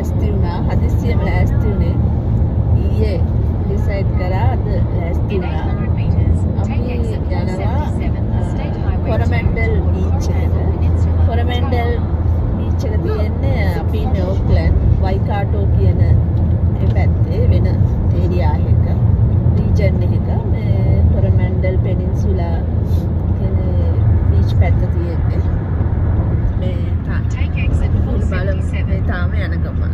ලෑස්ති වුණා. හදිස්සියෙම ලෑස්ති වුණේ. ඊයේ ඩිසයිඩ් කරා අද ලෑස්ති වුණා. අපි යනවා කොරමැන්ඩල් බීච් එකට. කොරමැන්ඩල් බීච් එක තියෙන්නේ අපි ඉන්නේ ඕක්ලන්ඩ් වයිකාටෝ කියන ඒ පැත්තේ වෙන ඒරියා එකක රීජන් එකක මේ කොරමැන්ඩල් පෙනින්සුලා කියන බීච් පැත්ත තියෙන්නේ. මේ තාම යන ගමන.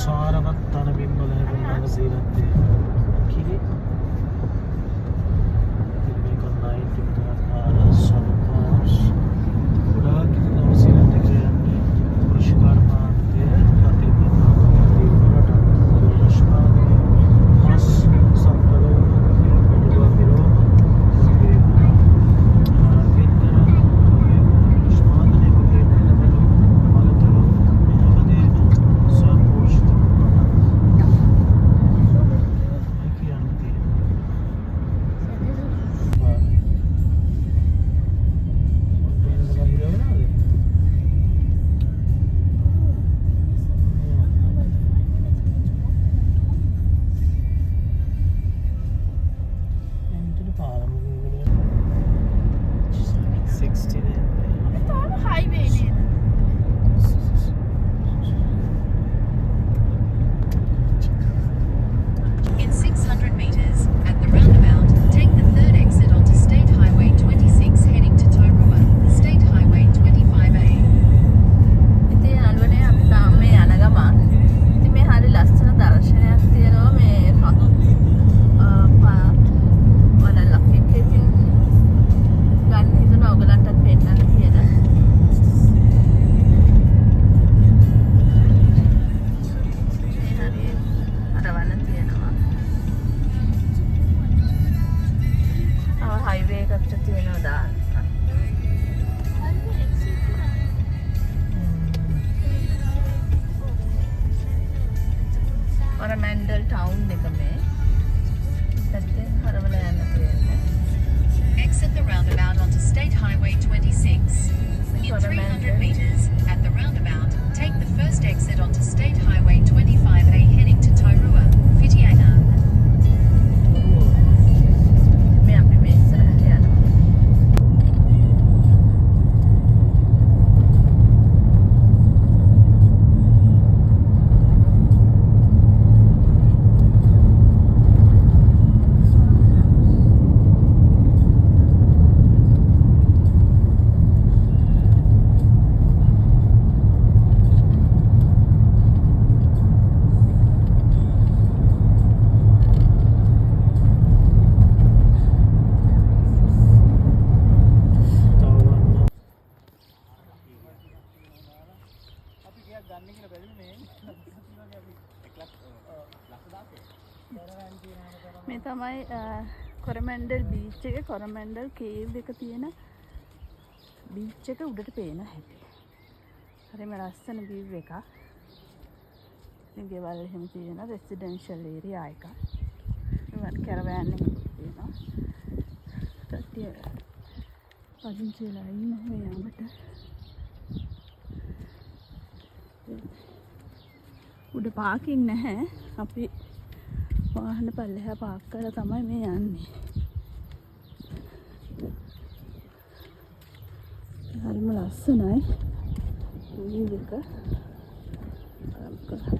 සාරවත් තන බිම්බල හැබැයි සීලත් කිරි මේක නයිට් එකට සරපාස් උඩා කිනව සීලත් කියන්නේ පුරස්කාර මාර්ගය ප්‍රතිපදා දීපරට පුරස්කාර මාස් සම්පලෝ විදුවා පිරෝ කොරමැන්ඩල් ටවුන් එක මේ පැත්තේ හරවල යන්න තියෙන්නේ. Exit the roundabout onto State Highway 26. In 300 meters at the roundabout, take the first exit onto State Highway 25A heading to Tairua, Whitianga. මේ අපි මේ ඉස්සරහට යනවා. මේ තමයි කොරමැන්ඩල් බීච් එක. කොරමැන්ඩල් කේව් එක තියෙන බීච් එක උඩට පේන හැටි. හරිම ලස්සන view එකක්. ඉතින් ගෙවල් එහෙම තියෙන රෙසිඩෙන්ෂල් ඒරියා එකක්. ඒවත් කැරවෑන් එකක් තියෙනවා. කට්ටිය පදිංචි වෙලා ඉන්නවා යාමට. උඩ පාකින් නැහැ. අපි වාහන පල්ලෙහා පාක් කරලා තමයි මේ යන්නේ. හරිම ලස්සනයි view එක.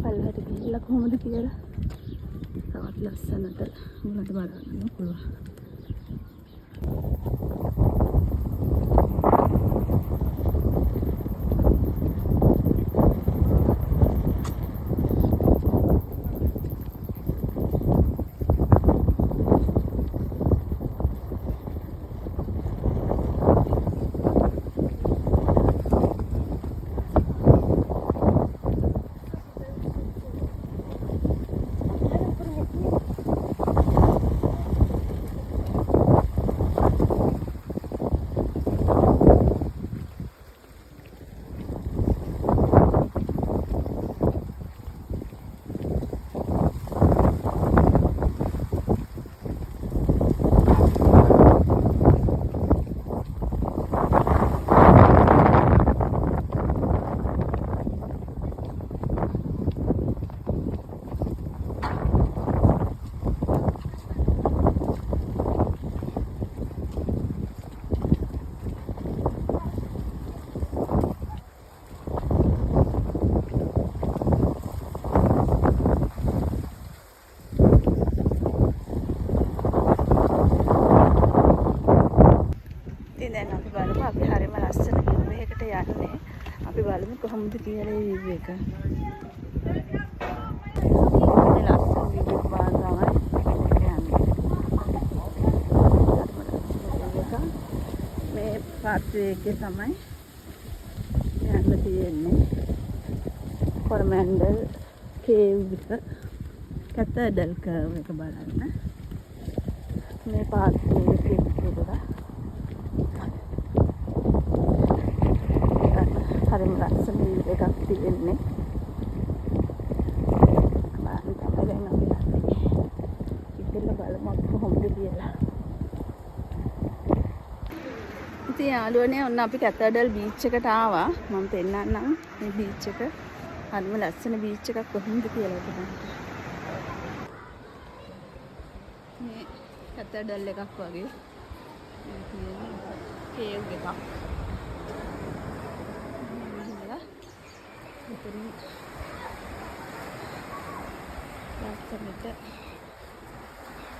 පල්ලෙහාට ගිහිල්ලා කොහොමද කියලා තවත් ලස්සනට මුලට බලන්න පුළුවන්. බලමු. අපි හරියම ලස්සන view එකකට යන්නේ. අපි බලමු කොහොමද කියලා මේ view එක. මේ ලස්සන view එක බලන්න තමයි මේ පාත්වේ එකේ තමයි යන්න තියෙන්නේ. කොරමැන්ඩල් කේව් එක කැතඩල් කර්ව් එක බලන්න. මේ පාත්වේ එකේ විතර හරිම ලස්සන view එකක් තියෙන්නේ. බලන්න තමයි දැන් අපි යන්නේ. ඉතින් බලමු අපි කොහොමද කියලා. ඉතින් යාළුවනේ ඔන්න අපි කැතඩල් බීච් එකට ආවා. මම පෙන්නන්නම් මේ බීච් එක. හරිම ලස්සන බීච් එකක් කොහොමද කියලා බලන්න. මේ කැතඩල් එකක් වගේ. මේ කියන්නේ කේව් එකක්. ඉතින් ලස්සනට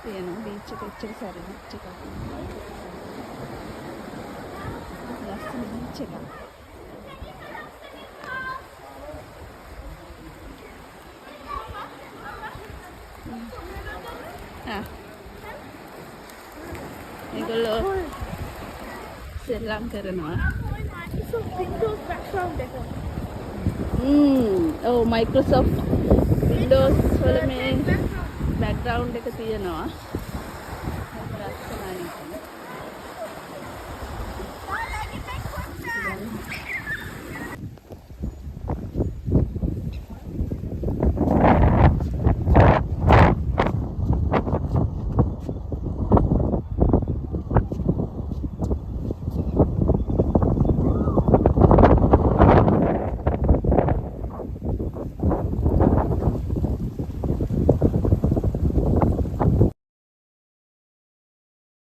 තියෙනවා බීච් එක එච්චර සැරෙන එකක්. ලස්සන බීච් එකක්. ඒගොල්ලෝ සෙල්ලම් කරනවා. Microsoft Windows වල මේ background එක තියෙනවා.